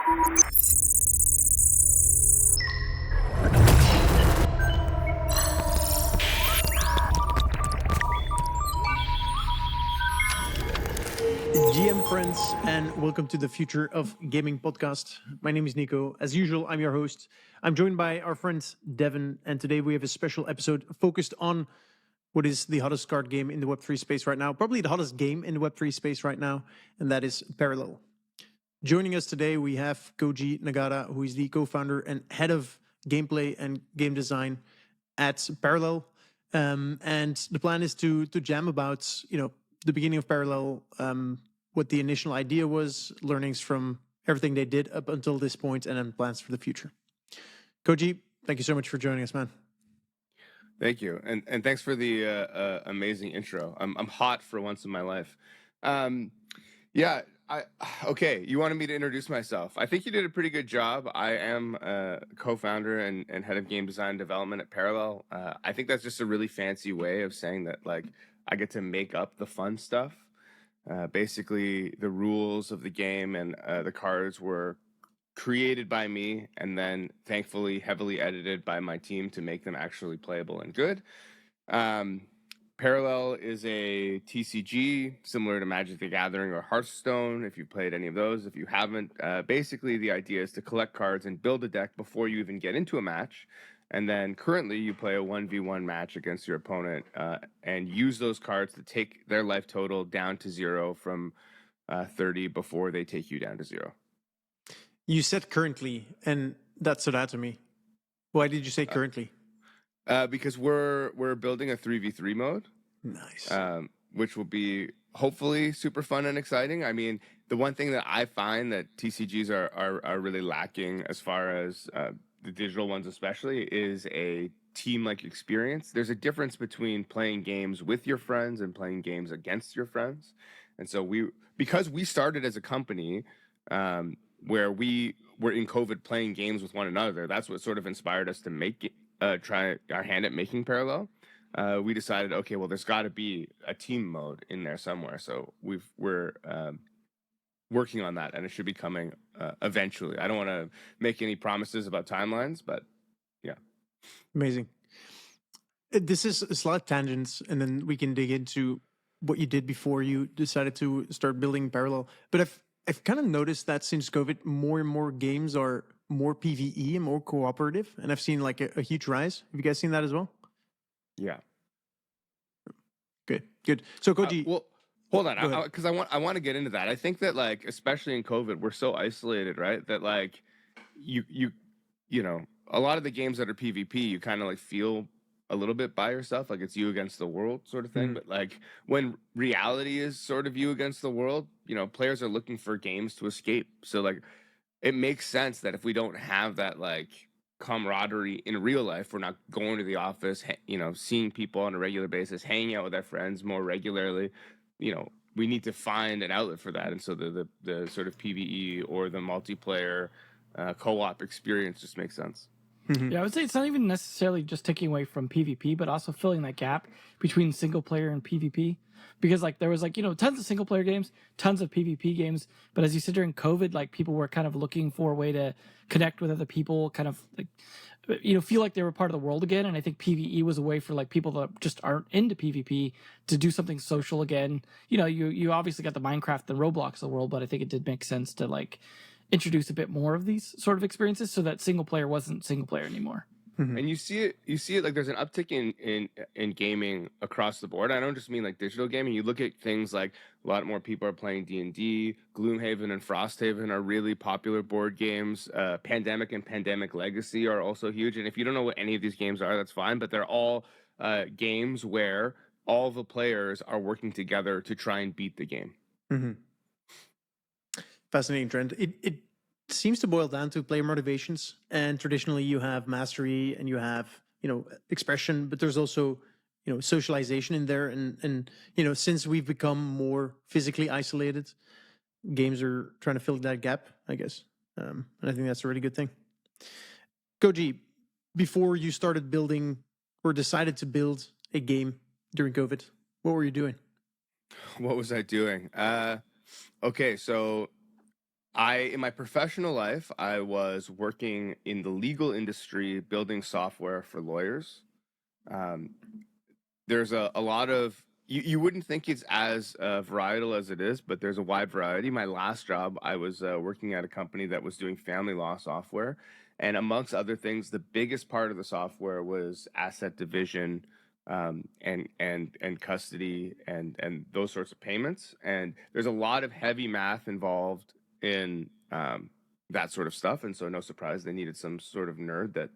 GM friends, and welcome to the Future of Gaming podcast. My name is Nico. As usual, I'm your host. I'm joined by our friend Devin, and today we have a special episode focused on what is the hottest card game in the Web3 space right now, probably the hottest game in the Web3 space right now, and that is Parallel. Joining us today, we have Kohji Nagata, who is the co-founder and head of gameplay and game design at Parallel. And the plan is to jam about, the beginning of Parallel, what the initial idea was, learnings from everything they did up until this point, and then plans for the future. Koji, thank you so much for joining us, man. Thank you, and thanks for the amazing intro. I'm hot for once in my life. Okay. You wanted me to introduce myself. I think you did a pretty good job. I am a co-founder and head of game design and development at Parallel. I think that's just a really fancy way of saying that, like, I get to make up the fun stuff. Basically, the rules of the game and the cards were created by me and then thankfully heavily edited by my team to make them actually playable and good. Parallel is a TCG similar to Magic the Gathering or Hearthstone, if you've played any of those. If you haven't, basically the idea is to collect cards and build a deck before you even get into a match. And then currently you play a 1v1 match against your opponent and use those cards to take their life total down to 0 from 30 before they take you down to 0. You said currently, and that stood out to me. Why did you say currently? Because we're building a 3v3 mode. Nice. Which will be hopefully super fun and exciting. I mean, the one thing that I find that TCGs are really lacking as far as the digital ones especially is a team-like experience. There's a difference between playing games with your friends and playing games against your friends. And so because we started as a company where we were in COVID playing games with one another, that's what sort of inspired us to try our hand at making Parallel. We decided, okay, well, there's got to be a team mode in there somewhere. So we're working on that, and it should be coming eventually. I don't want to make any promises about timelines, but yeah. Amazing. This is a slight tangent, and then we can dig into what you did before you decided to start building Parallel. But I've kind of noticed that since COVID, more and more games are more PvE and more cooperative, and I've seen like a huge rise. Have you guys seen that as well? Yeah. Good. So Koji, well, hold on, because I want to get into that. I think that, like, especially in COVID, we're so isolated, right? That, like, you know, a lot of the games that are PvP, you kind of like feel a little bit by yourself, like it's you against the world sort of thing. But like when reality is sort of you against the world, players are looking for games to escape. So like it makes sense that if we don't have that like camaraderie in real life, we're not going to the office, seeing people on a regular basis, hanging out with our friends more regularly, we need to find an outlet for that. And so the sort of PvE or the multiplayer co-op experience just makes sense. Mm-hmm. Yeah, I would say it's not even necessarily just taking away from PvP, but also filling that gap between single player and PvP. Because like there was like, tons of single player games, tons of PvP games. But as you said, during COVID, like people were kind of looking for a way to connect with other people, kind of like, feel like they were part of the world again. And I think PvE was a way for like people that just aren't into PvP to do something social again. You obviously got the Minecraft and Roblox of the world, but I think it did make sense to like introduce a bit more of these sort of experiences so that single player wasn't single player anymore. Mm-hmm. And you see it like there's an uptick in gaming across the board. I don't just mean like digital gaming. You look at things like a lot more people are playing D&D, Gloomhaven and Frosthaven are really popular board games. Pandemic and Pandemic Legacy are also huge. And if you don't know what any of these games are, that's fine. But they're all games where all the players are working together to try and beat the game. Mm-hmm. Fascinating trend. It seems to boil down to player motivations, and traditionally you have mastery and you have expression, but there's also socialization in there, and since we've become more physically isolated, games are trying to fill that gap, I guess, and I think that's a really good thing. Koji, before you started building or decided to build a game during COVID, what were you doing? What was I doing? Okay, so In my professional life, I was working in the legal industry, building software for lawyers. Um, there's a lot of you wouldn't think it's as varietal as it is, but there's a wide variety. My last job, I was working at a company that was doing family law software, and amongst other things, the biggest part of the software was asset division, and custody and those sorts of payments. And there's a lot of heavy math involved in that sort of stuff, and so no surprise they needed some sort of nerd that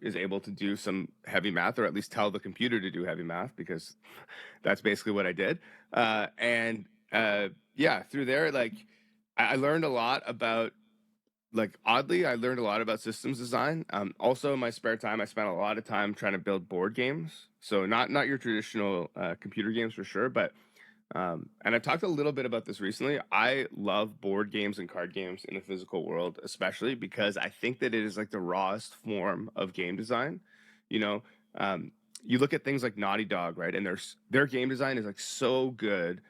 is able to do some heavy math, or at least tell the computer to do heavy math, because that's basically what I did. Yeah, through there, like I learned a lot about, like, oddly, I learned a lot about systems design. Also, in my spare time, I spent a lot of time trying to build board games. So not your traditional computer games for sure, but and I've talked a little bit about this recently. I love board games and card games in the physical world, especially because I think that it is like the rawest form of game design. You know, you look at things like Naughty Dog, right? And their game design is like so good,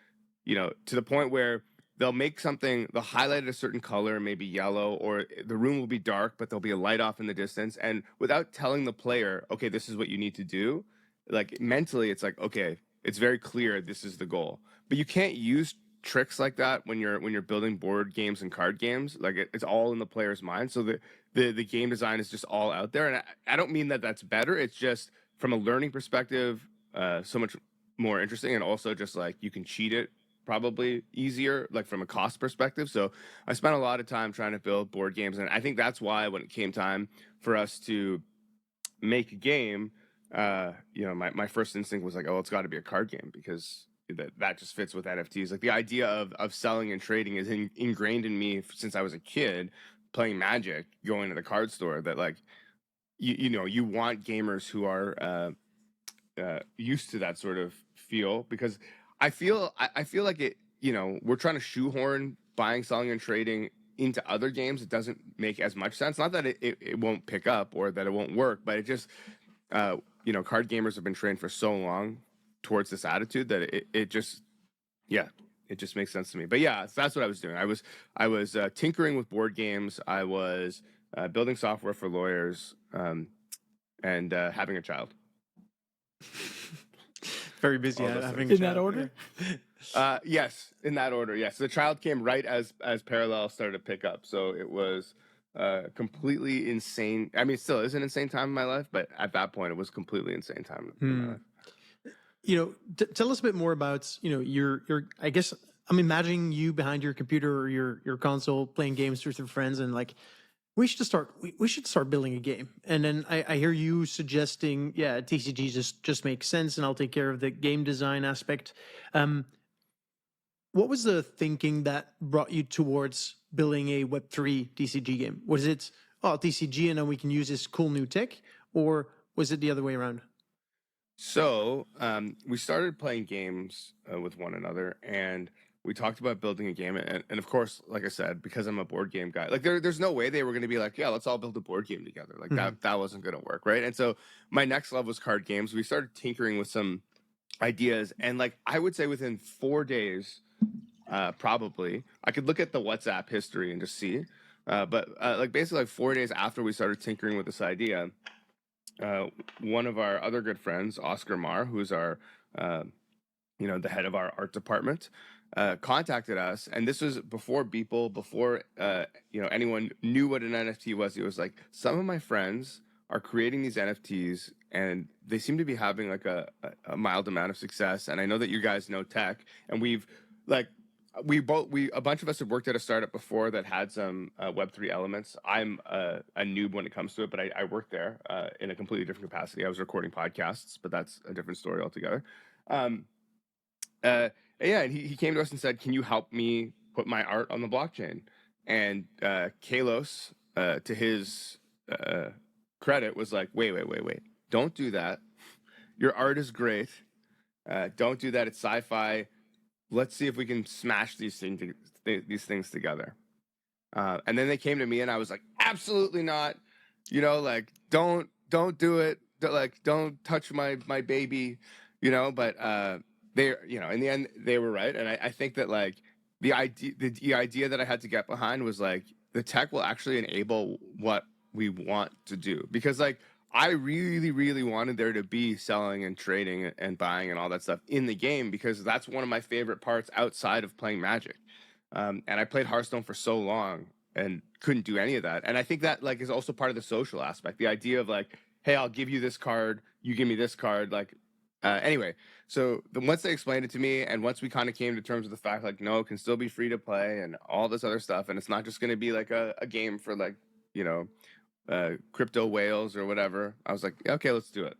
to the point where they'll make something, they'll highlight a certain color, maybe yellow, or the room will be dark, but there'll be a light off in the distance. And without telling the player, okay, this is what you need to do, like mentally, it's like, okay, it's very clear this is the goal. But you can't use tricks like that when you're building board games and card games. Like it's all in the player's mind. So the game design is just all out there. And I don't mean that that's better. It's just from a learning perspective, so much more interesting. And also just like you can cheat it probably easier, like from a cost perspective. So I spent a lot of time trying to build board games. And I think that's why when it came time for us to make a game, my first instinct was like, oh, it's got to be a card game, because that just fits with NFTs. Like the idea of selling and trading is ingrained in me since I was a kid, playing Magic, going to the card store. That like you want gamers who are used to that sort of feel, because I feel like it. We're trying to shoehorn buying, selling, and trading into other games. It doesn't make as much sense. Not that it won't pick up or that it won't work, but it just card gamers have been trained for so long towards this attitude that it just makes sense to me. But yeah, so that's what I was doing. I was tinkering with board games. I was building software for lawyers, and having a child. Very busy All those having In that order? Yes, in that order. Yes, the child came right as parallel started to pick up. So it was completely insane. I mean, it still is an insane time in my life, but at that point, it was completely insane time in my life. Tell us a bit more about your. I guess I'm imagining you behind your computer or your console playing games with your friends, and like we should start building a game. And then I hear you suggesting, yeah, TCG just makes sense, and I'll take care of the game design aspect. What was the thinking that brought you towards building a Web3 TCG game? Was it, TCG and then we can use this cool new tech, or was it the other way around? So we started playing games with one another, and we talked about building a game. And of course, like I said, because I'm a board game guy, like there's no way they were going to be like, yeah, let's all build a board game together. Like that wasn't going to work, right? And so my next love was card games. We started tinkering with some ideas, and like I would say within 4 days, probably I could look at the WhatsApp history and just see. But like basically like 4 days after we started tinkering with this idea, one of our other good friends, Oscar Marr, who's our the head of our art department, contacted us. And this was before Beeple, before anyone knew what an NFT was. It was like, some of my friends are creating these NFTs and they seem to be having like a mild amount of success. And I know that you guys know tech, and a bunch of us have worked at a startup before that had some Web3 elements. I'm a noob when it comes to it, but I worked there in a completely different capacity. I was recording podcasts, but that's a different story altogether. And he came to us and said, can you help me put my art on the blockchain? And Kalos, to his credit, was like, wait. Don't do that. Your art is great. Don't do that. It's sci-fi. Let's see if we can smash these things together. And then they came to me, and I was like, absolutely not. Like don't do it. Don't touch my baby. But they, in the end, they were right. And I think that like the idea that I had to get behind was like the tech will actually enable what we want to do, because like I really, really wanted there to be selling and trading and buying and all that stuff in the game, because that's one of my favorite parts outside of playing Magic. And I played Hearthstone for so long and couldn't do any of that. And I think that like is also part of the social aspect. The idea of like, hey, I'll give you this card, you give me this card. Like, anyway, so once they explained it to me, and once we kind of came to terms with the fact like, no, it can still be free to play and all this other stuff, and it's not just going to be like a game for like, you know, crypto whales or whatever. I was like, okay, let's do it.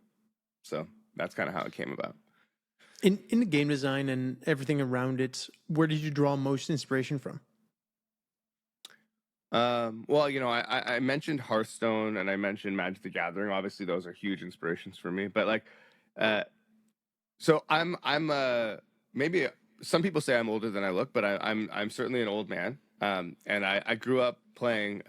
So that's kind of how it came about. In the game design and everything around it, where did you draw most inspiration from? Well, you know, I mentioned Hearthstone and I mentioned Magic the Gathering. Obviously, those are huge inspirations for me. But like, so I'm maybe some people say I'm older than I look, but I'm certainly an old man. And I grew up playing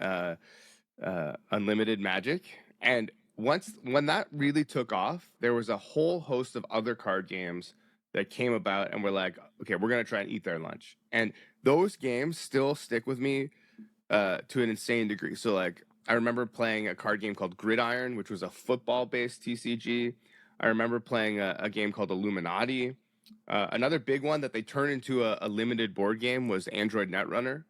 unlimited Magic, and when that really took off, there was a whole host of other card games that came about, and we're like, okay, we're gonna try and eat their lunch. And those games still stick with me to an insane degree. So like I remember playing a card game called Gridiron, which was a football-based TCG. I remember playing a game called Illuminati. Another big one that they turned into a limited board game was Android Netrunner.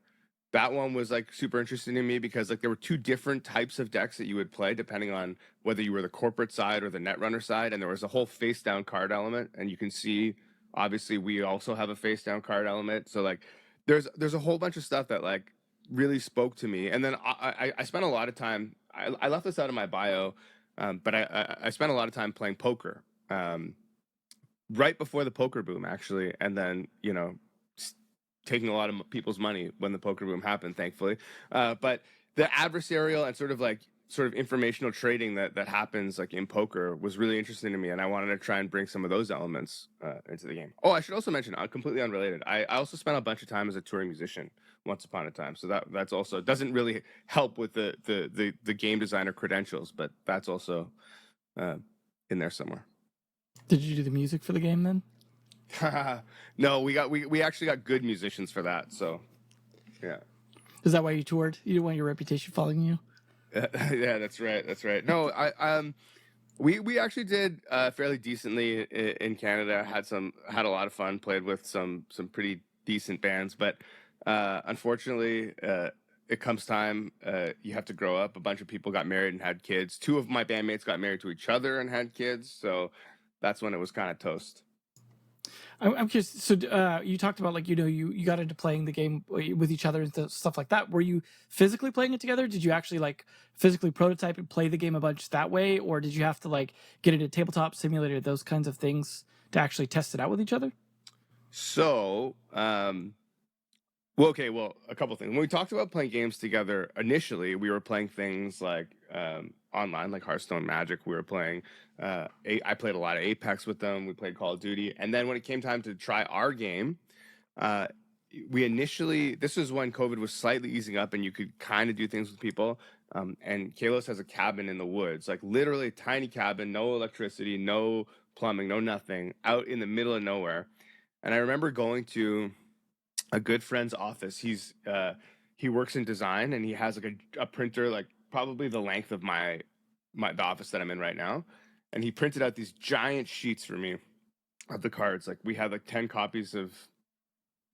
That one was like super interesting to me because like there were two different types of decks that you would play depending on whether you were the corporate side or the Netrunner side, and there was a whole face down card element, and you can see obviously we also have a face down card element. So like there's a whole bunch of stuff that like really spoke to me. And then I spent a lot of time, I left this out of my bio, but I spent a lot of time playing poker, right before the poker boom actually, and then, you know, taking a lot of people's money when the poker boom happened, thankfully. But the adversarial and sort of informational trading that happens like in poker was really interesting to me, and I wanted to try and bring some of those elements into the game. Oh, I should also mention, completely unrelated, I also spent a bunch of time as a touring musician once upon a time, so that's also doesn't really help with the game designer credentials, but that's also in there somewhere. Did you do the music for the game then? No, we actually got good musicians for that, so yeah. Is that why you toured? You didn't want your reputation following you? Yeah, that's right. No, we actually did fairly decently in Canada. Had a lot of fun. Played with some pretty decent bands, but unfortunately, it comes time you have to grow up. A bunch of people got married and had kids. Two of my bandmates got married to each other and had kids, so that's when it was kind of toast. I'm curious. So you talked about like, you know, you got into playing the game with each other and stuff like that. Were you physically playing it together? Did you actually like physically prototype and play the game a bunch that way, or did you have to like get into tabletop simulator, those kinds of things to actually test it out with each other? So, well, a couple things. When we talked about playing games together, initially we were playing things like online, like Hearthstone, Magic. We were playing. I played a lot of Apex with them. We played Call of Duty, and then when it came time to try our game, we initially. This was when COVID was slightly easing up, and you could kind of do things with people. And Kalos has a cabin in the woods, like literally a tiny cabin, no electricity, no plumbing, no nothing, out in the middle of nowhere. And I remember going to a good friend's office. He works in design, and he has like a printer like probably the length of the office that I'm in right now, and he printed out these giant sheets for me of the cards. Like we had like 10 copies of,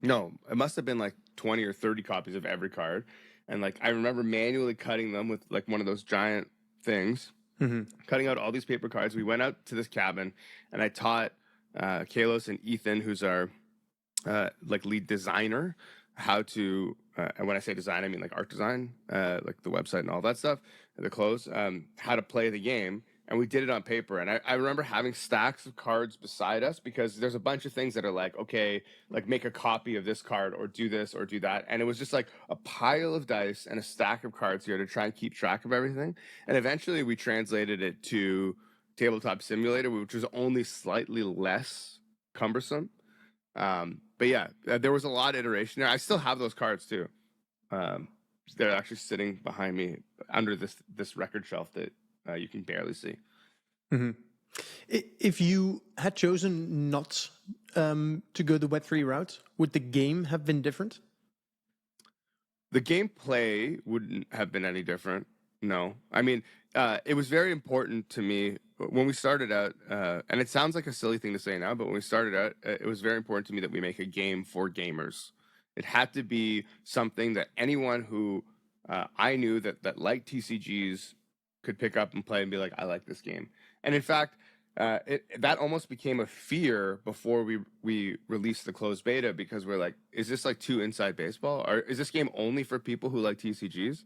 no, it must have been like 20 or 30 copies of every card, and like I remember manually cutting them with like one of those giant things, cutting out all these paper cards. We went out to this cabin, and I taught Kalos and Ethan, who's our like lead designer, how to and when I say design, I mean like art design, like the website and all that stuff, the clothes, how to play the game. And we did it on paper. And I remember having stacks of cards beside us, because there's a bunch of things that are like, okay, like make a copy of this card or do this or do that. And it was just like a pile of dice and a stack of cards here to try and keep track of everything. And eventually we translated it to Tabletop Simulator, which was only slightly less cumbersome. But yeah, there was a lot of iteration there. I still have those cards too. They're actually sitting behind me under this record shelf that you can barely see. Mm-hmm. If you had chosen not to go the Web3 route, would the game have been different? The gameplay wouldn't have been any different. No, I mean, it was very important to me when we started out, and it sounds like a silly thing to say now, but when we started out, it was very important to me that we make a game for gamers. It had to be something that anyone who I knew that liked TCGs could pick up and play and be like, I like this game. And in fact, that almost became a fear before we released the closed beta, because we're like, is this like too inside baseball, or is this game only for people who like TCGs?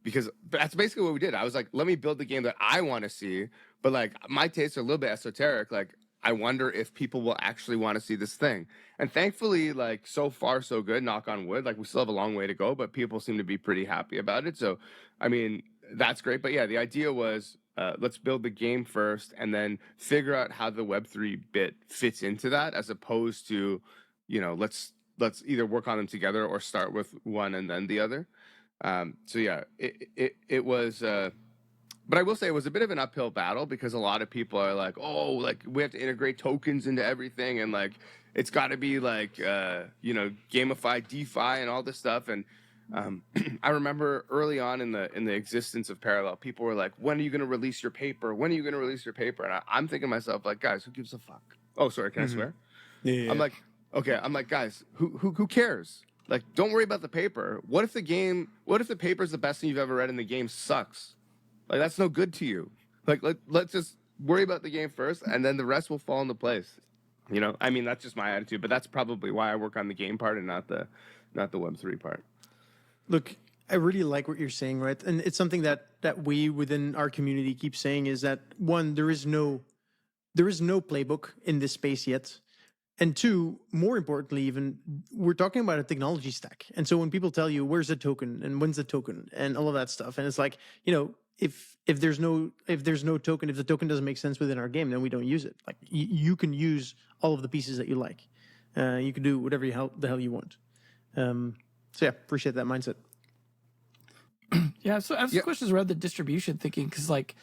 Because that's basically what we did. I was like, let me build the game that I want to see, but like my tastes are a little bit esoteric. Like, I wonder if people will actually want to see this thing. And thankfully, like, so far so good, knock on wood. Like, we still have a long way to go, but people seem to be pretty happy about it. So, I mean, that's great. But yeah, the idea was, let's build the game first and then figure out how the Web3 bit fits into that, as opposed to, let's either work on them together or start with one and then the other. So yeah, it was, but I will say it was a bit of an uphill battle, because a lot of people are like, oh, like we have to integrate tokens into everything, and like it's got to be like gamified DeFi and all this stuff. And I remember early on in the existence of Parallel, people were like, when are you going to release your paper? When are you going to release your paper? And I'm thinking to myself, like, guys, who gives a fuck? Oh, sorry, can I swear? Yeah. I'm like, okay, guys, who cares? Like, don't worry about the paper. What if the paper is the best thing you've ever read and the game sucks? Like, that's no good to you. Like, let's just worry about the game first, and then the rest will fall into place. I mean, that's just my attitude, but that's probably why I work on the game part and not the Web3 part. Look, I really like what you're saying, right? And it's something that we within our community keep saying, is that one, there is no playbook in this space yet. And two, more importantly, even, we're talking about a technology stack. And so when people tell you where's the token and when's the token and all of that stuff, and it's like, if there's no token, if the token doesn't make sense within our game, then we don't use it. Like, you can use all of the pieces that you like. You can do whatever the hell you want. So yeah, appreciate that mindset. Yeah, so I have some questions around the distribution thinking, because like,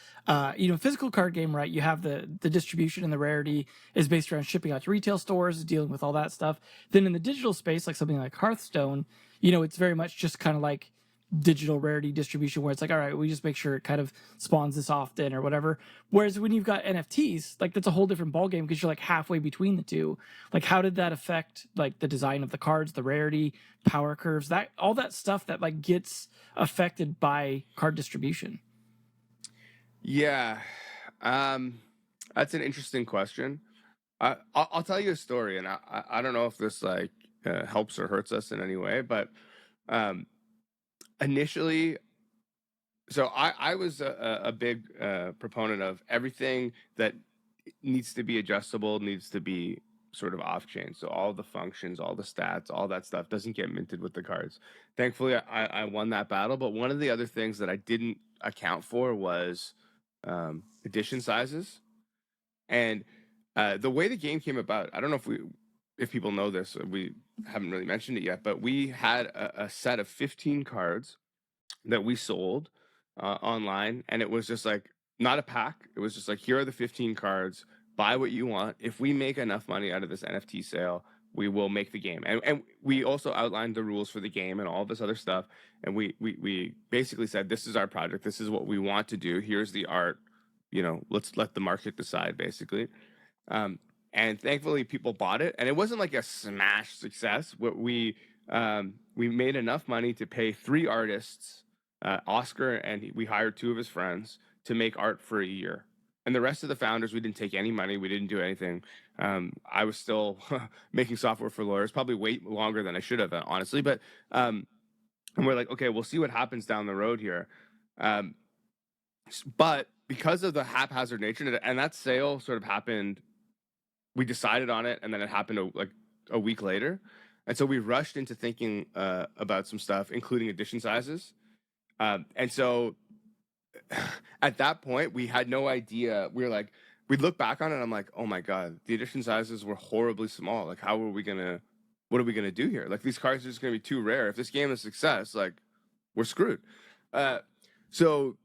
physical card game, right? You have the distribution, and the rarity is based around shipping out to retail stores, dealing with all that stuff. Then in the digital space, like something like Hearthstone, it's very much just kind of like digital rarity distribution, where it's like, all right, we just make sure it kind of spawns this often or whatever. Whereas when you've got NFTs, like that's a whole different ballgame, because you're like halfway between the two. Like, how did that affect like the design of the cards, the rarity, power curves, that all that stuff that like gets affected by card distribution? Yeah, that's an interesting question. I'll tell you a story, and I don't know if this like helps or hurts us in any way, but initially, so I was a big proponent of everything that needs to be adjustable needs to be sort of off chain. So all the functions, all the stats, all that stuff doesn't get minted with the cards. Thankfully, I won that battle. But one of the other things that I didn't account for was edition sizes. And the way the game came about, I don't know if people know this, we haven't really mentioned it yet, but we had a set of 15 cards that we sold online, and it was just like not a pack. It was just like, here are the 15 cards. Buy what you want. If we make enough money out of this NFT sale, we will make the game. And we also outlined the rules for the game and all this other stuff. And we basically said, this is our project. This is what we want to do. Here's the art. Let's let the market decide, basically. And thankfully, people bought it. And it wasn't like a smash success. We made enough money to pay 3 artists, Oscar, and we hired 2 of his friends to make art for a year. And the rest of the founders, we didn't take any money. We didn't do anything. I was still making software for lawyers, probably way longer than I should have, honestly. But and we're like, okay, we'll see what happens down the road here. But because of the haphazard nature, and that sale sort of happened, we decided on it, and then it happened like a week later. And so we rushed into thinking about some stuff, including edition sizes. And so at that point, we had no idea. We were like, we'd look back on it, and I'm like, oh my God, the edition sizes were horribly small. Like, what are we going to do here? Like, these cards are just going to be too rare. If this game is a success, like, we're screwed. So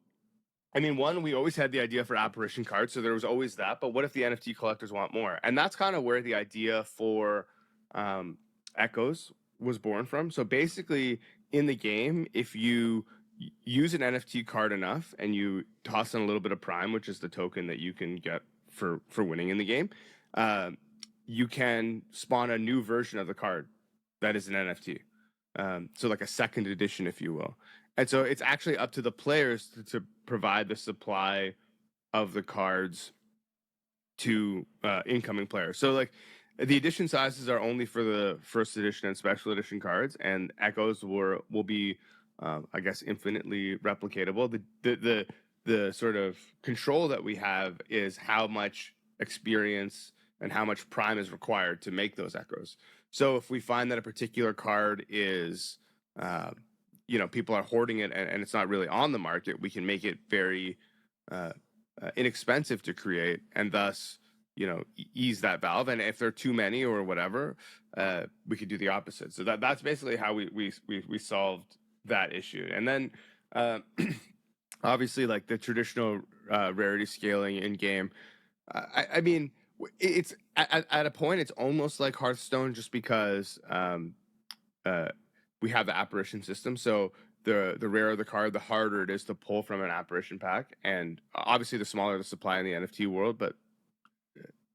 I mean, one, we always had the idea for apparition cards, so there was always that. But what if the NFT collectors want more? And that's kind of where the idea for Echoes was born from. So basically, in the game, if you use an NFT card enough and you toss in a little bit of Prime, which is the token that you can get for winning in the game, you can spawn a new version of the card that is an NFT. So like a second edition, if you will. And so it's actually up to the players to provide the supply of the cards to incoming players. So like the edition sizes are only for the first edition and special edition cards, and Echoes will be, I guess, infinitely replicatable. The sort of control that we have is how much experience and how much Prime is required to make those Echoes. So if we find that a particular card is people are hoarding it and it's not really on the market, we can make it very inexpensive to create, and thus ease that valve. And if there are too many or whatever, we could do the opposite. So that's basically how we solved that issue. And then obviously, like the traditional rarity scaling in game, I mean, it's at a point it's almost like Hearthstone, just because we have the apparition system. So the rarer the card, the harder it is to pull from an apparition pack, and obviously the smaller the supply in the NFT world. But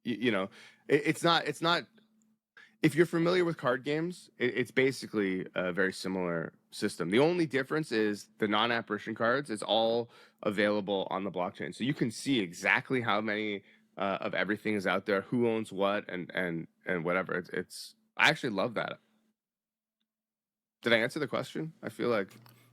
it's not. If you're familiar with card games, it's basically a very similar system. The only difference is the non-apparition cards. It's all available on the blockchain, so you can see exactly how many of everything is out there, who owns what, and whatever. It's I actually love that. Did I answer the question? I feel like.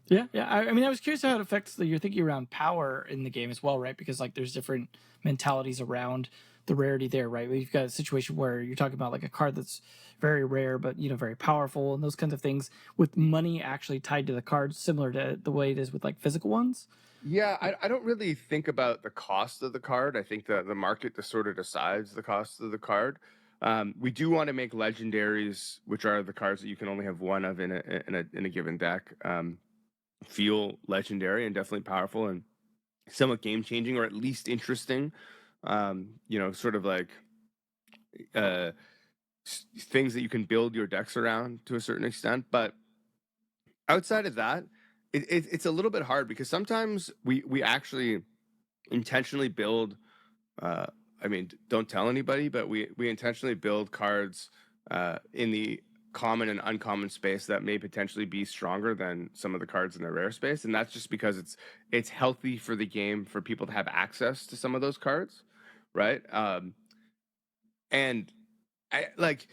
Yeah. I mean, I was curious how it affects your thinking around power in the game as well, right? Because like there's different mentalities around the rarity there, right? You've got a situation where you're talking about like a card that's very rare, but very powerful, and those kinds of things, with money actually tied to the cards, similar to the way it is with like physical ones. Yeah, I don't really think about the cost of the card. I think that the market just sort of decides the cost of the card. We do want to make legendaries, which are the cards that you can only have one of in a given deck, feel legendary and definitely powerful and somewhat game changing, or at least interesting. Sort of like things that you can build your decks around to a certain extent. But outside of that, it's a little bit hard, because sometimes we actually intentionally build. I mean, don't tell anybody, but we intentionally build cards in the common and uncommon space that may potentially be stronger than some of the cards in the rare space, and that's just because it's healthy for the game for people to have access to some of those cards, right? And I like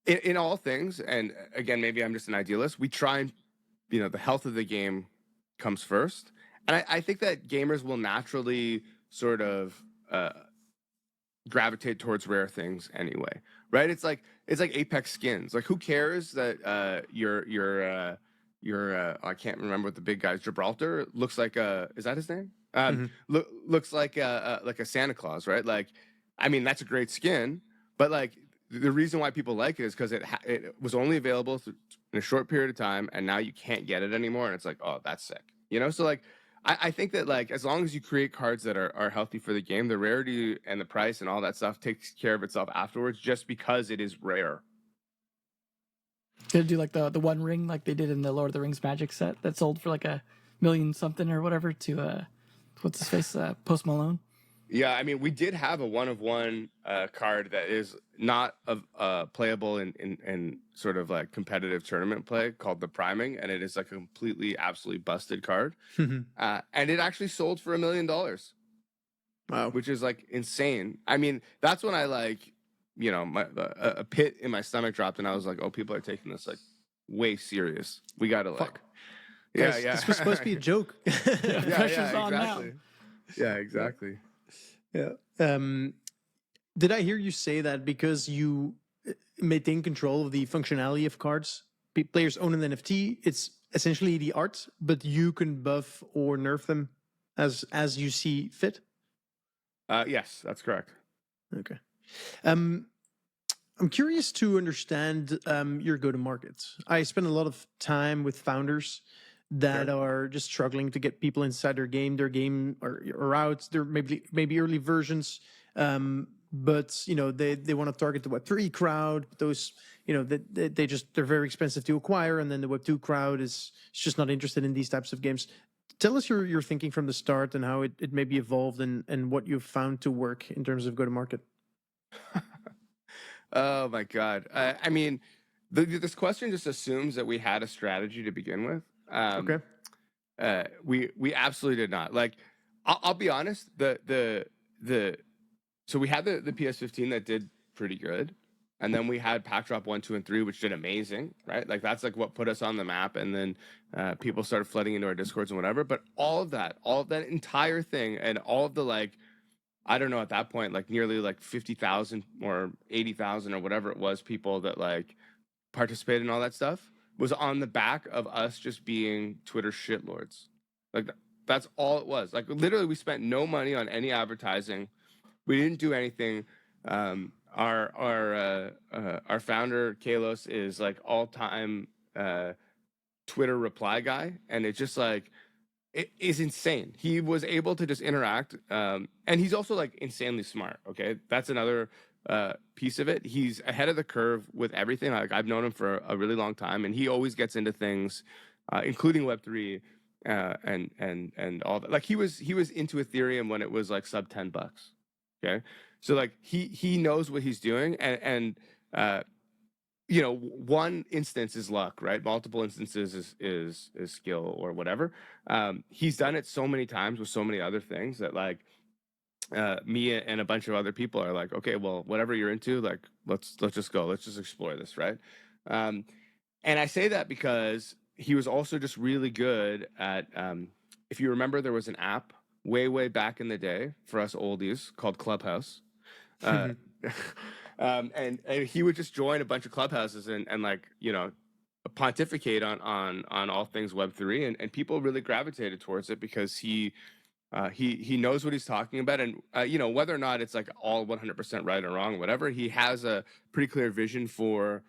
in all things, and again, maybe I'm just an idealist. We try and the health of the game comes first, and I think that gamers will naturally sort of gravitate towards rare things anyway, right? It's like Apex skins. Like, who cares that your I can't remember what the big guy's Gibraltar looks like. Is that his name? Looks like a Santa Claus, right? Like, I mean, that's a great skin, but like the reason why people like it is because it was only available in a short period of time, and now you can't get it anymore, and it's like, oh, that's sick, So like, I think that like as long as you create cards that are healthy for the game, the rarity and the price and all that stuff takes care of itself afterwards, just because it is rare. Gonna do like the One Ring like they did in the Lord of the Rings Magic set that sold for like $1 million something or whatever to what's his face, Post Malone. Yeah, I mean, we did have a 1/1 card that is not playable in sort of like competitive tournament play, called the Priming, and it is like a completely, absolutely busted card. And it actually sold for $1 million. Wow, which is like insane. I mean, that's when I like, a pit in my stomach dropped, and I was like, oh, people are taking this like way serious. We gotta like, fuck. yeah, Guys, yeah. This was supposed to be a joke. Pressure's on now. Exactly. Yeah, exactly. Yeah. Did I hear you say that because you maintain control of the functionality of cards, players own an NFT, it's essentially the art, but you can buff or nerf them as you see fit? Yes, that's correct. Okay. I'm curious to understand your go-to-market. I spend a lot of time with founders that Sure. are just struggling to get people inside their game. Their game are out. They're maybe early versions, but they want to target the Web3 crowd. But those they're very expensive to acquire, and then the Web2 crowd is just not interested in these types of games. Tell us your thinking from the start and how it maybe evolved and what you've found to work in terms of go to market. Oh my God. I mean, this question just assumes that we had a strategy to begin with. Okay. We absolutely did not. Like, I'll be honest. So we had the PS15 that did pretty good, and then we had Pack Drop 1, 2, and 3, which did amazing, right? Like that's like what put us on the map, and then people started flooding into our discords and whatever. But all of that entire thing, and all of the like, I don't know at that point, like nearly like 50,000 or 80,000 or whatever it was, people that like participated in all that stuff was on the back of us just being Twitter shitlords. Like that's all it was. Like literally, we spent no money on any advertising. We didn't do anything. Our founder Kalos is like all time Twitter reply guy, and it's just like it is insane. He was able to just interact, and he's also like insanely smart. Okay, that's another piece of it. He's ahead of the curve with everything. Like I've known him for a really long time, and he always gets into things, including Web3 and all that. Like he was into Ethereum when it was like sub $10. Okay, so like he knows what he's doing, and one instance is luck, right? Multiple instances is skill or whatever. He's done it so many times with so many other things that like me and a bunch of other people are like, okay, well, whatever you're into, like let's just go, let's just explore this, right? And I say that because he was also just really good at. If you remember, there was an app way back in the day for us oldies called Clubhouse. And he would just join a bunch of clubhouses and like pontificate on all things Web3, and people really gravitated towards it because he knows what he's talking about, and whether or not it's like all 100% right or wrong, whatever, he has a pretty clear vision for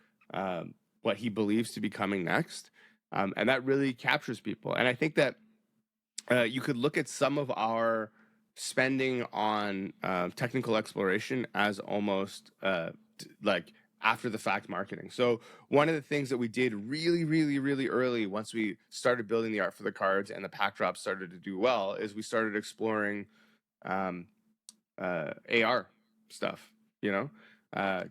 what he believes to be coming next, and that really captures people. And I think that you could look at some of our spending on technical exploration as almost like after the fact marketing. So one of the things that we did really early, once we started building the art for the cards and the pack drops started to do well, is we started exploring AR stuff. Kalos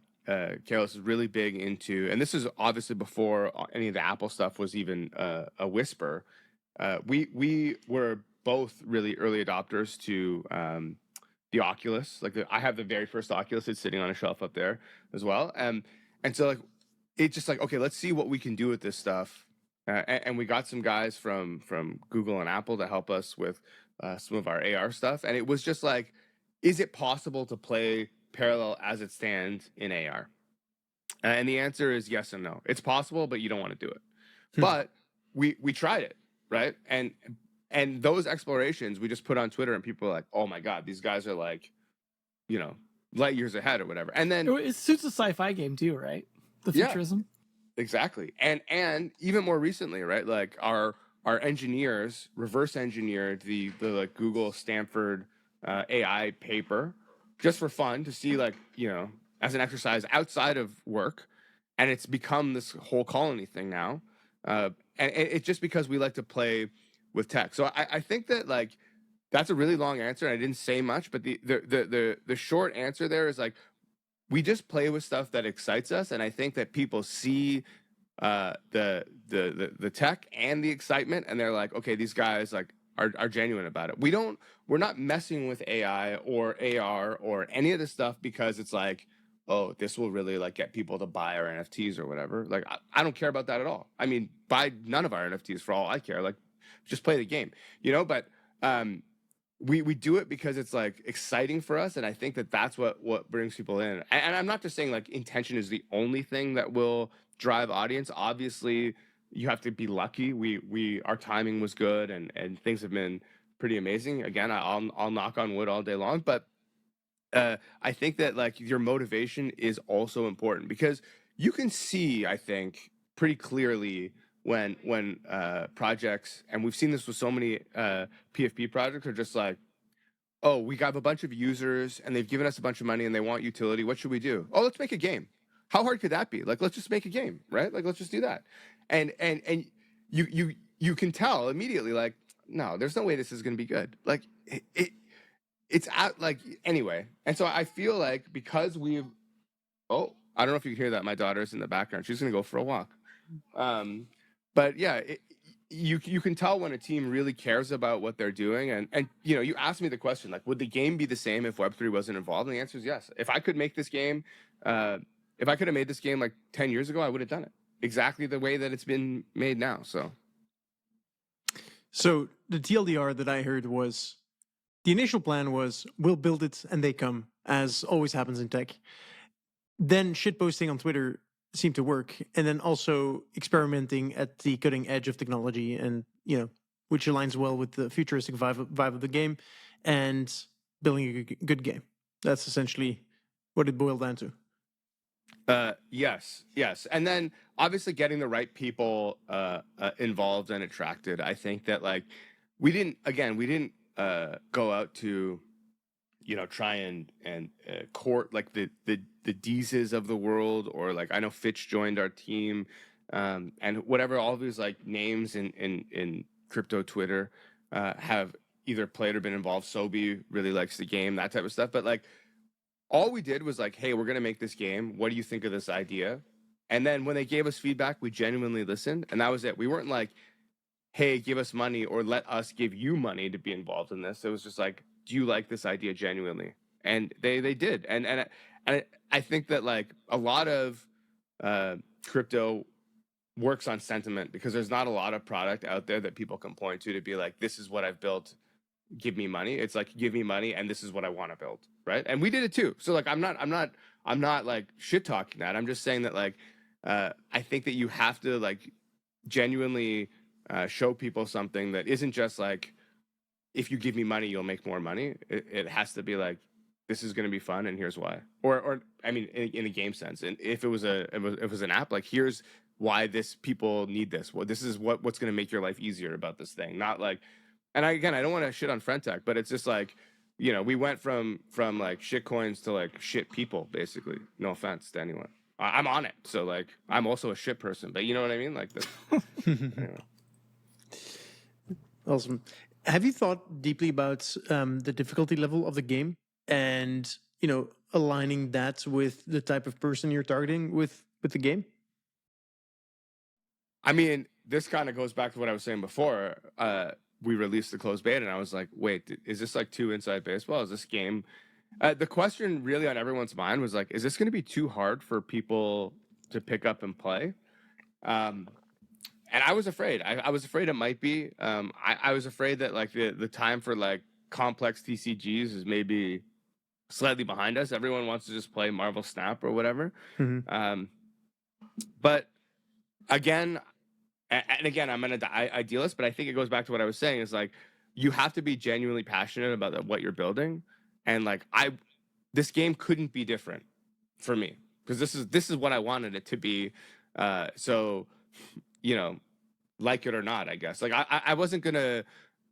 is really big into, and this is obviously before any of the Apple stuff was even a whisper. We were both really early adopters to the Oculus. Like I have the very first Oculus. It's sitting on a shelf up there as well. And so like it's just like, okay, let's see what we can do with this stuff. And we got some guys from Google and Apple to help us with some of our AR stuff. And it was just like, is it possible to play Parallel as it stands in AR? And the answer is yes and no. It's possible, but you don't want to do it. But we tried it, right? And those explorations we just put on Twitter, and people are like, oh my God, these guys are like, light years ahead or whatever. And then it suits a sci-fi game too, right? The futurism. Yeah, exactly. And even more recently, right? Like our engineers reverse engineered the like Google Stanford AI paper just for fun to see, like, as an exercise outside of work. And it's become this whole colony thing now. And it's just because we like to play with tech. So I think that like that's a really long answer, and I didn't say much, but the short answer there is like we just play with stuff that excites us, and I think that people see the tech and the excitement, and they're like, okay, these guys like are genuine about it. We're not messing with AI or AR or any of this stuff because it's like, oh, this will really like get people to buy our NFTs or whatever. Like I don't care about that at all. I mean, buy none of our NFTs for all I care. Like just play the game, but we do it because it's like exciting for us, and I think that that's what brings people in. And I'm not just saying like intention is the only thing that will drive audience. Obviously, you have to be lucky. Our timing was good, and things have been pretty amazing. Again, I'll knock on wood all day long, but I think that like your motivation is also important, because you can see, I think, pretty clearly when projects, and we've seen this with so many PFP projects, are just like, oh, we got a bunch of users and they've given us a bunch of money and they want utility. What should we do? Oh, let's make a game. How hard could that be? Like, let's just make a game, right? Like, let's just do that. And you can tell immediately, like, no, there's no way this is going to be good. Like, it's out, like, anyway. And so I feel like because we've, oh, I don't know if you can hear that. My daughter's in the background. She's going to go for a walk. But yeah, you can tell when a team really cares about what they're doing. And you know, you asked me the question, like, would the game be the same if Web3 wasn't involved? And the answer is yes. If I could make this game, if I could have made this game like 10 years ago, I would have done it exactly the way that it's been made now. So the TLDR that I heard was, the initial plan was, we'll build it and they come, as always happens in tech. Then shitposting on Twitter seemed to work, and then also experimenting at the cutting edge of technology, and you know, which aligns well with the futuristic vibe of the game, and building a good game. That's essentially what it boiled down to. Yes, and then obviously getting the right people involved and attracted. I think that, like, we didn't go out to, you know, try and court like the Deezes of the world, or like, I know Fitch joined our team, and whatever, all of these like names in crypto Twitter have either played or been involved. Sobi really likes the game, that type of stuff. But like, all we did was like, hey, we're gonna make this game. What do you think of this idea? And then when they gave us feedback, we genuinely listened, and that was it. We weren't like, hey, give us money or let us give you money to be involved in this. It was just like, do you like this idea genuinely? And they did. And I think that like a lot of crypto works on sentiment, because there's not a lot of product out there that people can point to be like, this is what I've built, give me money. It's like, give me money and this is what I want to build, right? And we did it too. So like, I'm not like shit talking that. I'm just saying that like, I think that you have to like genuinely show people something that isn't just like, if you give me money, you'll make more money. It has to be like, this is going to be fun, and here's why. Or I mean, in a game sense. And if it was an app, like, here's why people need this. Well, this is what's going to make your life easier about this thing. Not like, and I don't want to shit on Frentech, but it's just like, you know, we went from like shit coins to like shit people, basically. No offense to anyone. I'm on it, so like, I'm also a shit person, but you know what I mean? Like this. Anyway. Awesome. Have you thought deeply about the difficulty level of the game, and you know, aligning that with the type of person you're targeting with the game? I mean, this kind of goes back to what I was saying before. We released the closed beta, and I was like, wait, is this like too inside baseball? Is this game? The question really on everyone's mind was like, is this going to be too hard for people to pick up and play? And I was afraid. I was afraid it might be. I was afraid that like the time for like complex TCGs is maybe slightly behind us. Everyone wants to just play Marvel Snap or whatever. Mm-hmm. But again, and again, I'm an idealist, but I think it goes back to what I was saying, is like, you have to be genuinely passionate about what you're building. And like, this game couldn't be different for me, because this is what I wanted it to be. So, you know, like it or not, I guess. Like, I wasn't gonna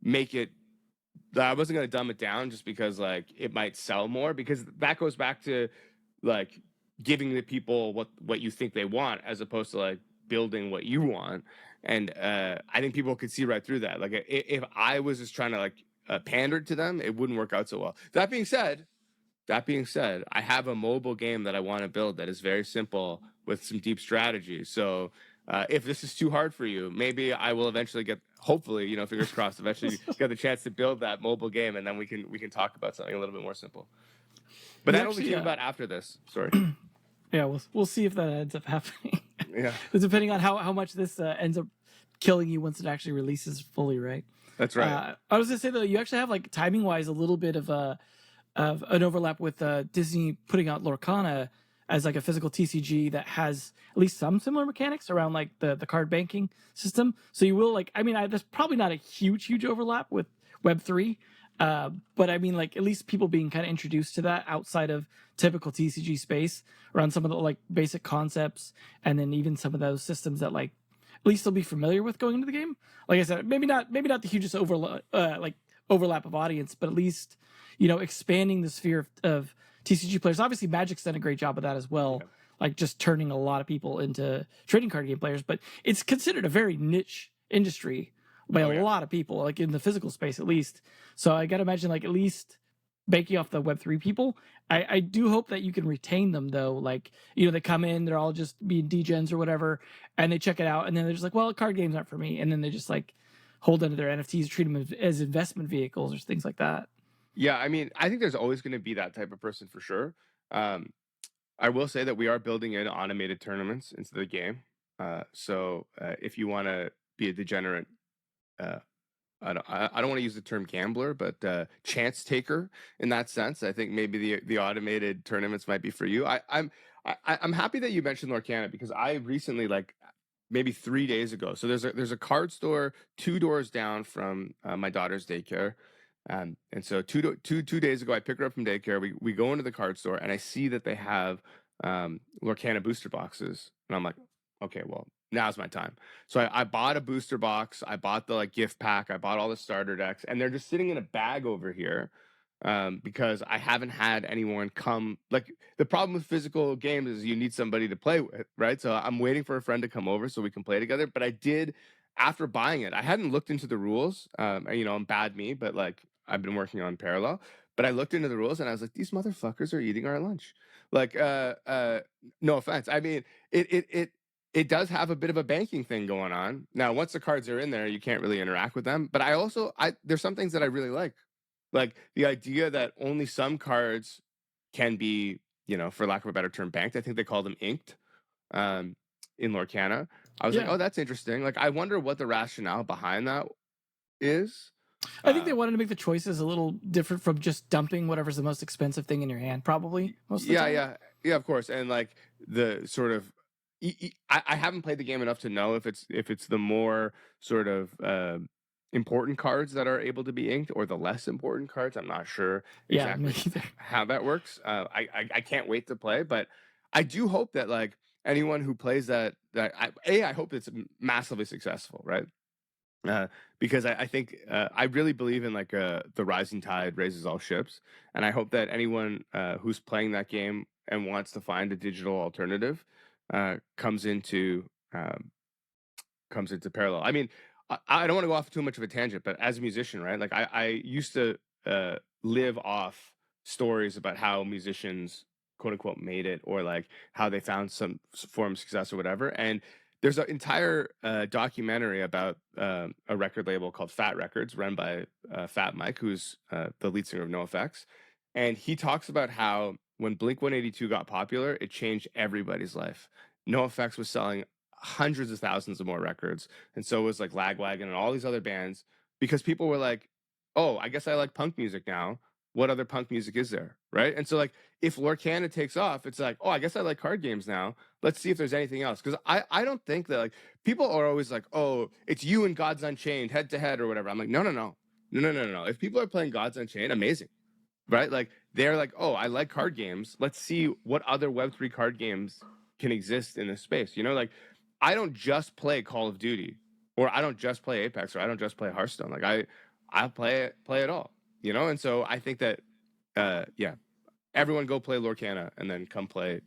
make it. I wasn't gonna dumb it down just because like it might sell more, because that goes back to like giving the people what you think they want, as opposed to like building what you want. And I think people could see right through that. Like, if I was just trying to like pander to them, it wouldn't work out so well. That being said, I have a mobile game that I want to build that is very simple with some deep strategy. So if this is too hard for you, maybe I will eventually hopefully, you know, fingers crossed, eventually get the chance to build that mobile game, and then we can talk about something a little bit more simple. But that only came about after this. Sorry. Yeah, we'll see if that ends up happening. Yeah. Depending on how much this ends up killing you once it actually releases fully, right? That's right. I was gonna say though, you actually have like timing wise a little bit of an overlap with Disney putting out Lorcana as like a physical TCG that has at least some similar mechanics around like the card banking system. So you will like, I mean, there's probably not a huge overlap with Web3, but I mean, like, at least people being kind of introduced to that outside of typical TCG space around some of the like basic concepts, and then even some of those systems that like at least they'll be familiar with going into the game. Like I said, maybe not the hugest overlap of audience, but at least, you know, expanding the sphere of TCG players. Obviously, Magic's done a great job of that as well, like just turning a lot of people into trading card game players. But it's considered a very niche industry by a lot of people, like in the physical space at least. So I got to imagine, like, at least banking off the Web3 people. I do hope that you can retain them though. Like, you know, they come in, they're all just being degens or whatever, and they check it out, and then they're just like, well, card games aren't for me, and then they just like hold onto their NFTs, treat them as investment vehicles or things like that. Yeah, I mean, I think there's always going to be that type of person for sure. I will say that we are building in automated tournaments into the game. So if you want to be a degenerate, I don't want to use the term gambler, but chance taker in that sense, I think maybe the automated tournaments might be for you. I'm happy that you mentioned Lorcana, because I recently, like maybe 3 days ago, so there's a card store 2 doors down from my daughter's daycare. And so two days ago, I pick her up from daycare. We go into the card store, and I see that they have Lorcana booster boxes, and I'm like, okay, well, now's my time. So I bought a booster box. I bought the like gift pack. I bought all the starter decks, and they're just sitting in a bag over here because I haven't had anyone come. Like, the problem with physical games is you need somebody to play with, right? So I'm waiting for a friend to come over so we can play together. But I did, after buying it, I hadn't looked into the rules. You know, I'm bad me, but like, I've been working on Parallel. But I looked into the rules, and I was like, these motherfuckers are eating our lunch. Like, no offense. I mean, it does have a bit of a banking thing going on. Now, once the cards are in there, you can't really interact with them. But there's some things that I really like the idea that only some cards can be, you know, for lack of a better term, banked. I think they call them inked in Lorcana. I was like, oh, that's interesting. Like, I wonder what the rationale behind that is. I think they wanted to make the choices a little different from just dumping whatever's the most expensive thing in your hand, probably. Most of the time. Yeah, of course. And like the sort of, I haven't played the game enough to know if it's the more sort of important cards that are able to be inked or the less important cards. I'm not sure exactly how that works. I can't wait to play, but I do hope that like anyone who plays that I hope it's massively successful, right? Because I think I really believe in like the rising tide raises all ships, and I hope that anyone who's playing that game and wants to find a digital alternative comes into Parallel. I mean, I don't want to go off too much of a tangent, but as a musician, right? Like I used to live off stories about how musicians quote unquote made it, or like how they found some form of success or whatever. And there's an entire documentary about a record label called Fat Records, run by Fat Mike, who's the lead singer of NoFX. And he talks about how when Blink-182 got popular, it changed everybody's life. NoFX was selling hundreds of thousands of more records, and so was like Lagwagon and all these other bands, because people were like, oh, I guess I like punk music now. What other punk music is there, right? And so like, if Lorcana takes off, it's like, oh, I guess I like card games now. Let's see if there's anything else. Because I don't think that, like, people are always like, oh, it's you and Gods Unchained head to head or whatever. I'm like, no. If people are playing Gods Unchained, amazing, right? Like, they're like, oh, I like card games. Let's see what other Web3 card games can exist in this space. You know, like, I don't just play Call of Duty, or I don't just play Apex, or I don't just play Hearthstone. Like, I play it all, you know? And so I think that, everyone go play Lorcana and then come play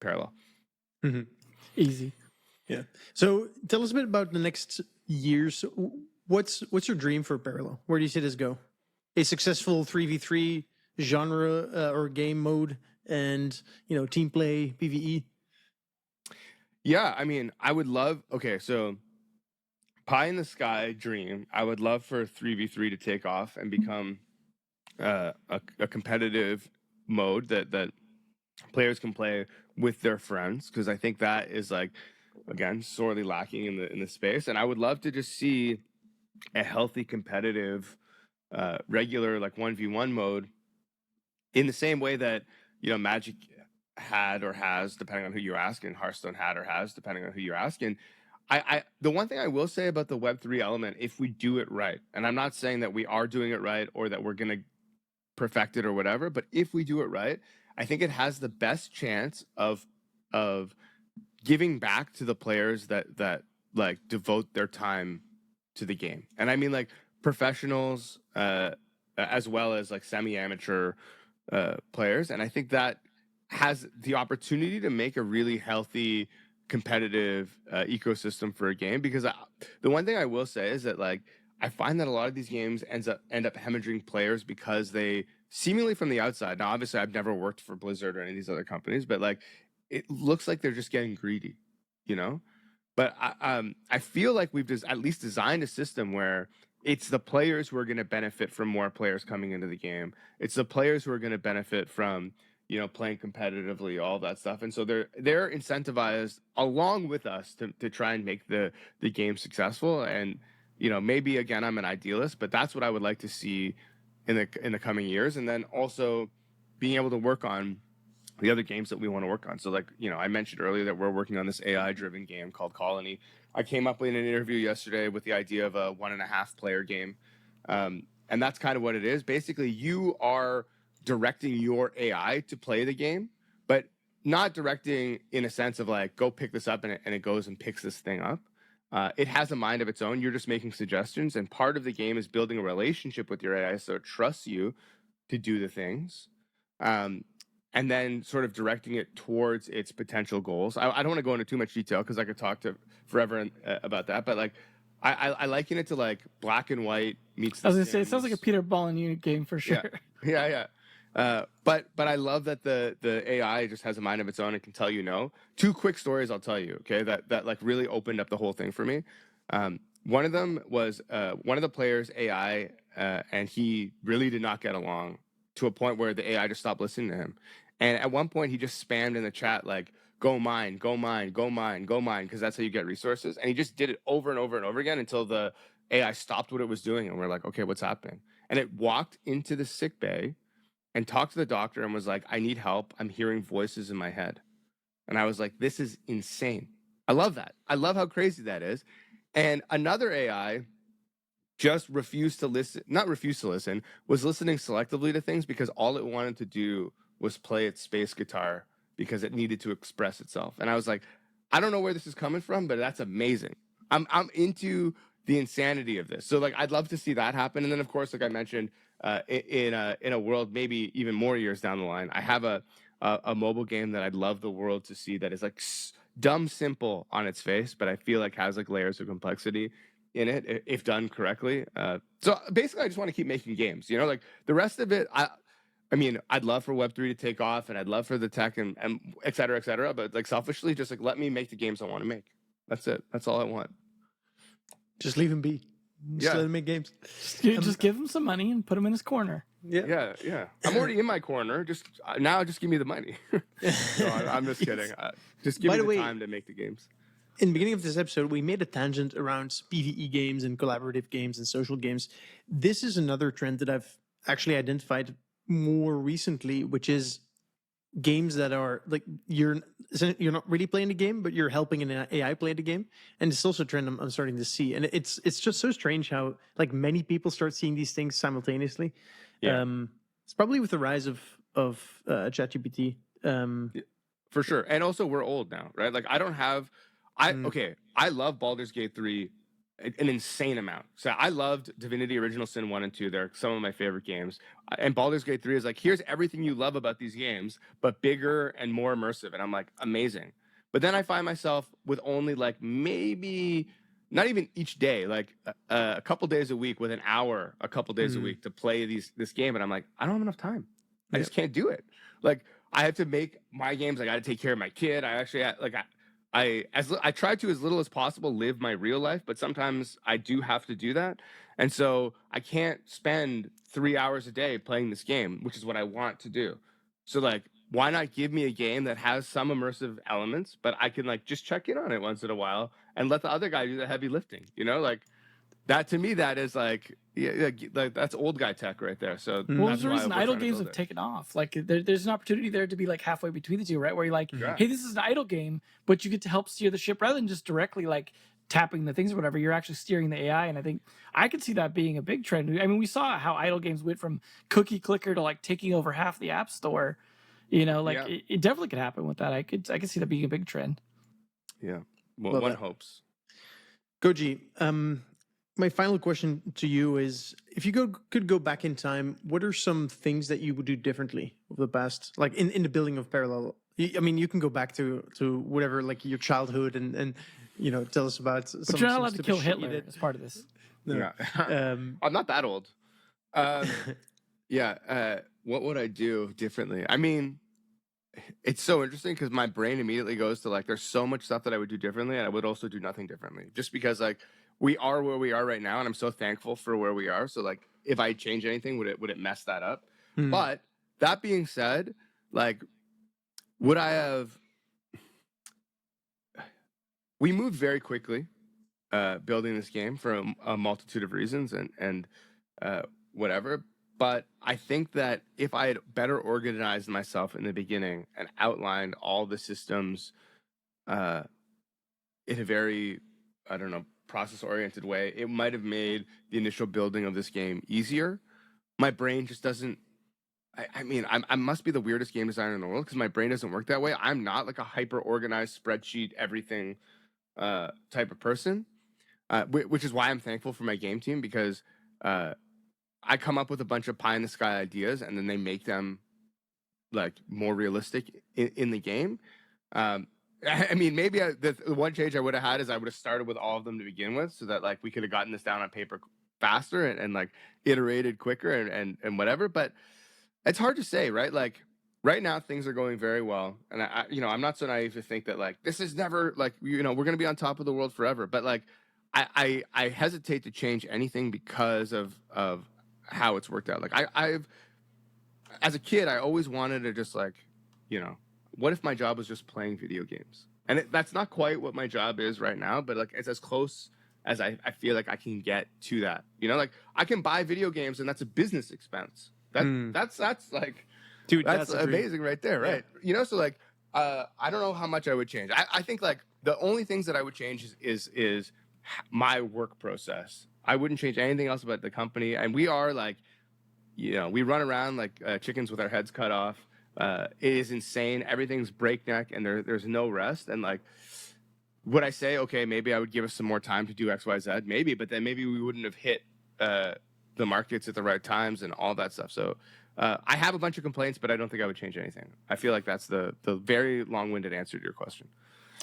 Parallel. Mm-hmm. Easy. Yeah. So tell us a bit about the next years. What's your dream for Parallel? Where do you see this go? A successful 3v3 genre or game mode, and, you know, team play, PvE? Yeah, I mean, I would love, okay, so pie in the sky dream, I would love for 3v3 to take off and become a competitive mode that players can play with their friends, because I think that is, like, again, sorely lacking in the space. And I would love to just see a healthy competitive regular like 1v1 mode, in the same way that, you know, Magic had or has, depending on who you're asking, Hearthstone had or has, depending on who you're asking. The one thing I will say about the Web3 element, if we do it right, and I'm not saying that we are doing it right or that we're going to perfect it or whatever, but if we do it right, I think it has the best chance of giving back to the players that like devote their time to the game. And I mean like professionals as well as like semi-amateur players. And I think that has the opportunity to make a really healthy competitive ecosystem for a game, because the one thing I will say is that like I find that a lot of these games end up hemorrhaging players because they seemingly from the outside. Now, obviously, I've never worked for Blizzard or any of these other companies, but like it looks like they're just getting greedy, you know. But I feel like we've just at least designed a system where it's the players who are going to benefit from more players coming into the game. It's the players who are going to benefit from, you know, playing competitively, all that stuff. And so they're incentivized along with us to try and make the game successful. And, you know, maybe again, I'm an idealist, but that's what I would like to see in the coming years. And then also being able to work on the other games that we want to work on. So like, you know, I mentioned earlier that we're working on this AI driven game called Colony. I came up in an interview yesterday with the idea of a 1.5 player game. And that's kind of what it is. Basically, you are directing your AI to play the game, but not directing in a sense of like, go pick this up and it goes and picks this thing up. It has a mind of its own. You're just making suggestions. And part of the game is building a relationship with your AI so it trusts you to do the things. And then sort of directing it towards its potential goals. I don't want to go into too much detail because I could talk to forever about that. But like, I liken it to like Black and White meets. I was gonna say it sounds like a Peter Molyneux game for sure. Yeah. But I love that the AI just has a mind of its own and can tell you no. 2 quick stories I'll tell you. Okay, that like really opened up the whole thing for me. One of them was one of the players' AI, and he really did not get along to a point where the AI just stopped listening to him. And at one point, he just spammed in the chat like, "Go mine, go mine, go mine, go mine," because that's how you get resources. And he just did it over and over and over again until the AI stopped what it was doing, and we're like, "Okay, what's happening?" And it walked into the sick bay and talked to the doctor and was like, "I need help. I'm hearing voices in my head." And I was like, "This is insane." I love that. I love how crazy that is. And another AI just refused to listen, not refused to listen, was listening selectively to things because all it wanted to do was play its space guitar because it needed to express itself. And I was like, I don't know where this is coming from, but that's amazing. I'm into the insanity of this. So like, I'd love to see that happen. And then of course, like I mentioned, in a world maybe even more years down the line, I have a mobile game that I'd love the world to see that is like dumb simple on its face, but I feel like has like layers of complexity in it if done correctly. So basically, I just want to keep making games. You know, like the rest of it, I mean, I'd love for Web3 to take off, and I'd love for the tech and et cetera, et cetera. But like selfishly, just like let me make the games I want to make. That's it. That's all I want. Just leave him be. Just let him make games. Just give him some money and put him in his corner. Yeah. I'm already in my corner. Just now, just give me the money. No, I'm just kidding. Just give me the time to make the games. In the beginning of this episode, we made a tangent around PvE games and collaborative games and social games. This is another trend that I've actually identified more recently, which is games that are like you're not really playing the game, but you're helping an AI play the game. And it's also a trend I'm starting to see. And it's just so strange how like many people start seeing these things simultaneously. Yeah. It's probably with the rise of ChatGPT. For sure. And also we're old now, right? Like I don't have I love Baldur's Gate 3 an insane amount. So I loved Divinity Original Sin 1 and 2. They're some of my favorite games. And Baldur's Gate 3 is like, here's everything you love about these games, but bigger and more immersive. And I'm like, amazing. But then I find myself with only like maybe not even each day, like a couple days a week with an hour, a couple days a week to play this game. And I'm like, I don't have enough time. I just can't do it. Like I have to make my games. I got to take care of my kid. I actually like I try to as little as possible live my real life, but sometimes I do have to do that. And so I can't spend 3 hours a day playing this game, which is what I want to do. So like, why not give me a game that has some immersive elements, but I can like just check in on it once in a while and let the other guy do the heavy lifting, you know, like that to me, that is like, like that's old guy tech right there. So well, there's a reason idle games have taken off. Like there's an opportunity there to be like halfway between the two, right? Where you're like, hey, this is an idle game, but you get to help steer the ship rather than just directly like tapping the things or whatever. You're actually steering the AI, and I think I could see that being a big trend. I mean, we saw how idle games went from cookie clicker to like taking over half the app store. You know, like it definitely could happen with that. I could see that being a big trend. Yeah, well, one hopes. Koji, my final question to you is: if you could go back in time, what are some things that you would do differently over the past, like in the building of Parallel? I mean, you can go back to whatever, like your childhood, and tell us about But you're not allowed to stupid kill shit you Hitler did. as part of this. No. Yeah. I'm not that old. Yeah. What would I do differently? I mean, it's so interesting because my brain immediately goes to like, there's so much stuff that I would do differently, and I would also do nothing differently, just because like we are where we are right now, and I'm so thankful for where we are. So like, if I change anything, would it mess that up? But that being said, like, would I have? We moved very quickly, building this game for a multitude of reasons, and whatever. But I think that if I had better organized myself in the beginning and outlined all the systems in a very, I don't know, process-oriented way, it might have made the initial building of this game easier. My brain just doesn't. I mean, I must be the weirdest game designer in the world because my brain doesn't work that way. I'm not like a hyper-organized spreadsheet everything type of person, which is why I'm thankful for my game team, because I come up with a bunch of pie in the sky ideas, and then they make them like more realistic in the game. I mean, maybe the one change I would have had is I would have started with all of them to begin with, so that like we could have gotten this down on paper faster and like iterated quicker and whatever. But it's hard to say, right? Like right now things are going very well, and I'm not so naive to think that like this is never like we're going to be on top of the world forever. But like I hesitate to change anything because of how it's worked out. Like I've as a kid, I always wanted to just like, what if my job was just playing video games? And that's not quite what my job is right now, but like it's as close as I feel like I can get to that. Like I can buy video games, and that's a business expense. That's like, dude, that's amazing right there, right? Yeah. So like, I don't know how much I would change. I think like the only things that I would change is my work process. I wouldn't change anything else about the company. And we are like, we run around like chickens with our heads cut off. It is insane. Everything's breakneck, and there's no rest. And like, would I say, okay, maybe I would give us some more time to do X, Y, Z? Maybe, but then maybe we wouldn't have hit the markets at the right times and all that stuff. So I have a bunch of complaints, but I don't think I would change anything. I feel like that's the very long-winded answer to your question.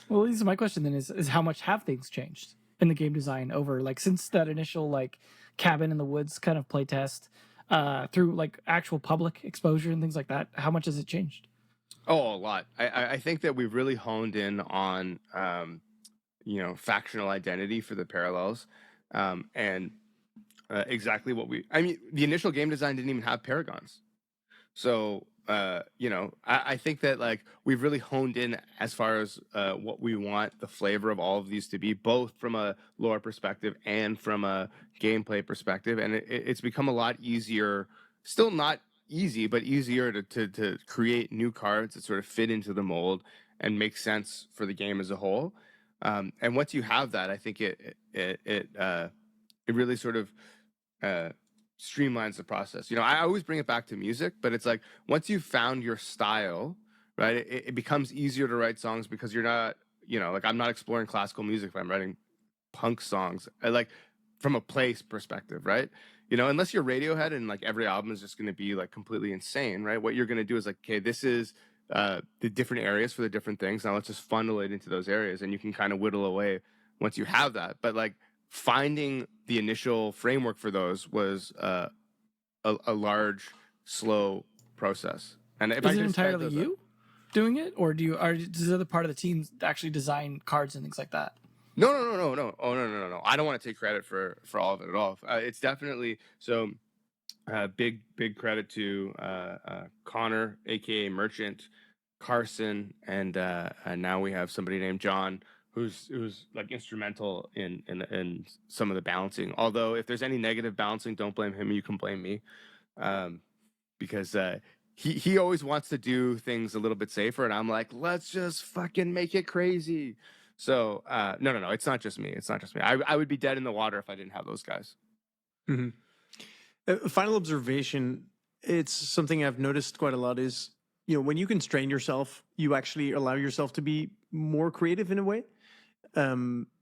Well, at least my question then is how much have things changed in the game design over like since that initial like cabin in the woods kind of playtest through like actual public exposure and things like that? How much has it changed? Oh, a lot. I think that we've really honed in on factional identity for the parallels, and exactly what the initial game design didn't even have paragons. So, I think that like we've really honed in as far as what we want the flavor of all of these to be, both from a lore perspective and from a gameplay perspective. And it's become a lot easier, still not easy, but easier to create new cards that sort of fit into the mold and make sense for the game as a whole. And once you have that, I think it really sort of streamlines the process. I always bring it back to music, but it's like once you've found your style, right, it becomes easier to write songs because you're not, like I'm not exploring classical music if I'm writing punk songs. Like from a place perspective, right? Unless you're Radiohead and like every album is just going to be like completely insane, right? What you're going to do is like, okay, this is the different areas for the different things. Now let's just funnel it into those areas, and you can kind of whittle away once you have that. But like finding the initial framework for those was a large, slow process. And if is it entirely you doing it, or does the other part of the team actually design cards and things like that? No. Oh, no. I don't want to take credit for all of it at all. It's definitely so. Big credit to Connor, aka Merchant, Carson, and now we have somebody named John who's like instrumental in some of the balancing. Although if there's any negative balancing, don't blame him. You can blame me, because he always wants to do things a little bit safer, and I'm like, let's just fucking make it crazy. So no, it's not just me. I would be dead in the water if I didn't have those guys. Mm-hmm. Final observation. It's something I've noticed quite a lot is, when you constrain yourself, you actually allow yourself to be more creative in a way.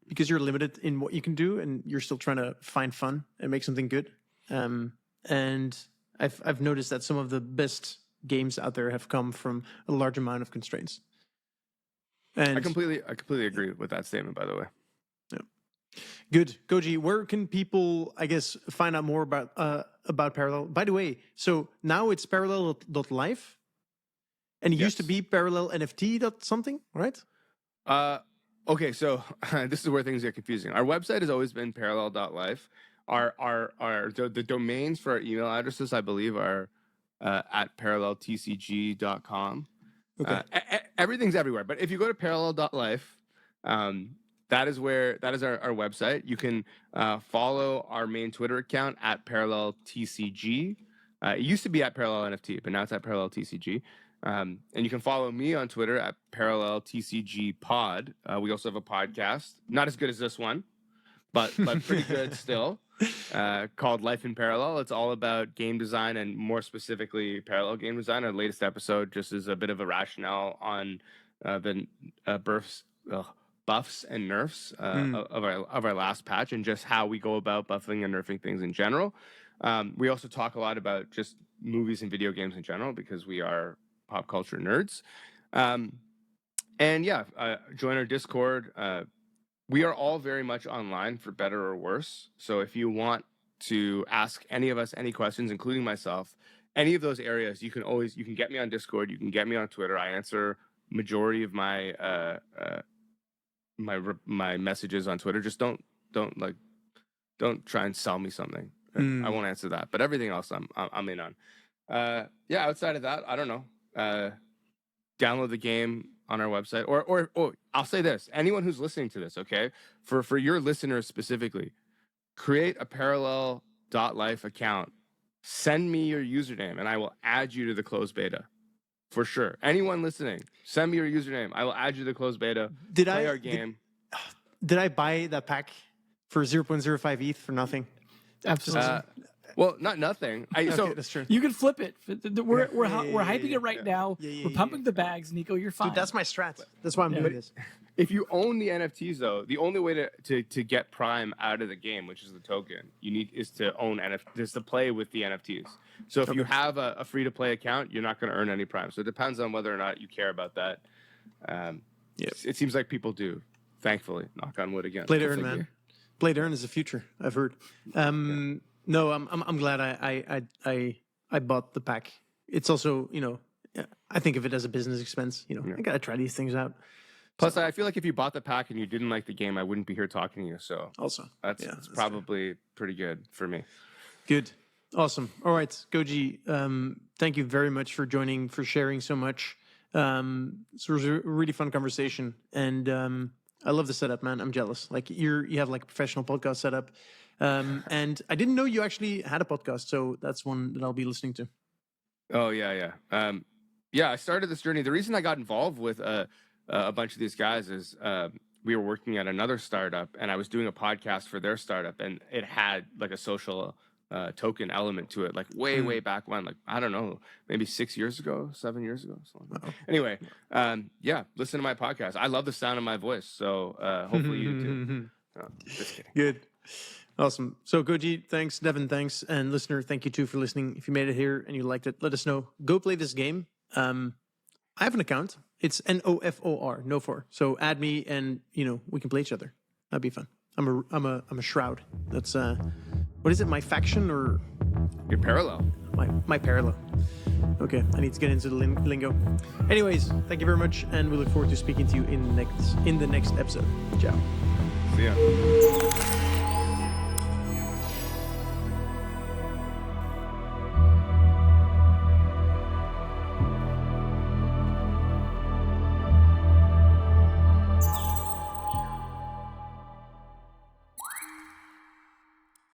because you're limited in what you can do, and you're still trying to find fun and make something good. And I've noticed that some of the best games out there have come from a large amount of constraints. And I completely agree with that statement, by the way. good, Koji. Where can people, I guess, find out more about Parallel? By the way, so now it's parallel.life, and it used to be parallel NFT something, right? Okay, so this is where things get confusing. Our website has always been parallel.life. The domains for our email addresses, I believe, are at paralleltcg.com. Okay. Everything's everywhere. But if you go to parallel.life, that is our website. You can follow our main Twitter account at paralleltcg. It used to be at parallel NFT, but now it's at paralleltcg. And you can follow me on Twitter at paralleltcgpod. We also have a podcast, not as good as this one, but pretty good still, called Life in Parallel. It's all about game design, and more specifically parallel game design. Our latest episode just is a bit of a rationale on the buffs and nerfs of our last patch, and just how we go about buffing and nerfing things in general. We also talk a lot about just movies and video games in general, because we are pop culture nerds. Join our Discord. We are all very much online, for better or worse. So if you want to ask any of us any questions, including myself, any of those areas, you can get me on Discord. You can get me on Twitter. I answer majority of my my messages on Twitter. Just don't try and sell me something. I won't answer that. But everything else, I'm in on. Outside of that, I don't know. Download the game on our website, or I'll say this: anyone who's listening to this, okay, for your listeners specifically, create a parallel.life account. Send me your username, and I will add you to the closed beta. For sure. Anyone listening, send me your username. I will add you to the closed beta. Play our game. Did I buy that pack for 0.05 ETH for nothing? Absolutely. Well, not nothing. Okay, that's true. You can flip it. We're hyping it right now. Yeah, We're pumping the bags, Nico. You're fine. Dude, that's my strat. That's why I'm doing this. If you own the NFTs, though, the only way to get Prime out of the game, which is the token, is to own NFTs, is to play with the NFTs. So if you have a free-to-play account, you're not going to earn any Prime. So it depends on whether or not you care about that. It seems like people do, thankfully. Knock on wood again. Play to earn, man. Play to earn is the future, I've heard. No, I'm glad I bought the pack. It's also, I think of it as a business expense. I gotta try these things out. Plus, I feel like if you bought the pack and you didn't like the game, I wouldn't be here talking to you. So also, that's probably pretty good for me. Good, awesome. All right, Koji, thank you very much for joining, for sharing so much. So it was a really fun conversation, and I love the setup, man. I'm jealous. Like you have like a professional podcast setup. And I didn't know you actually had a podcast, so that's one that I'll be listening to. Oh yeah. I started this journey. The reason I got involved with a bunch of these guys is we were working at another startup, and I was doing a podcast for their startup, and it had like a social token element to it, like way back when, like I don't know, maybe 7 years ago. Anyway, listen to my podcast. I love the sound of my voice, so hopefully you do too. No, just kidding. Good. Awesome. So Koji, thanks. Devin, thanks. And listener, thank you too for listening. If you made it here and you liked it, let us know. Go play this game. I have an account. It's NOFOR, NOFOR. So add me, and we can play each other. That'd be fun. I'm a shroud. That's what is it? My faction, or your parallel? My parallel. Okay, I need to get into the lingo. Anyways, thank you very much, and we look forward to speaking to you in the next episode. Ciao. See ya.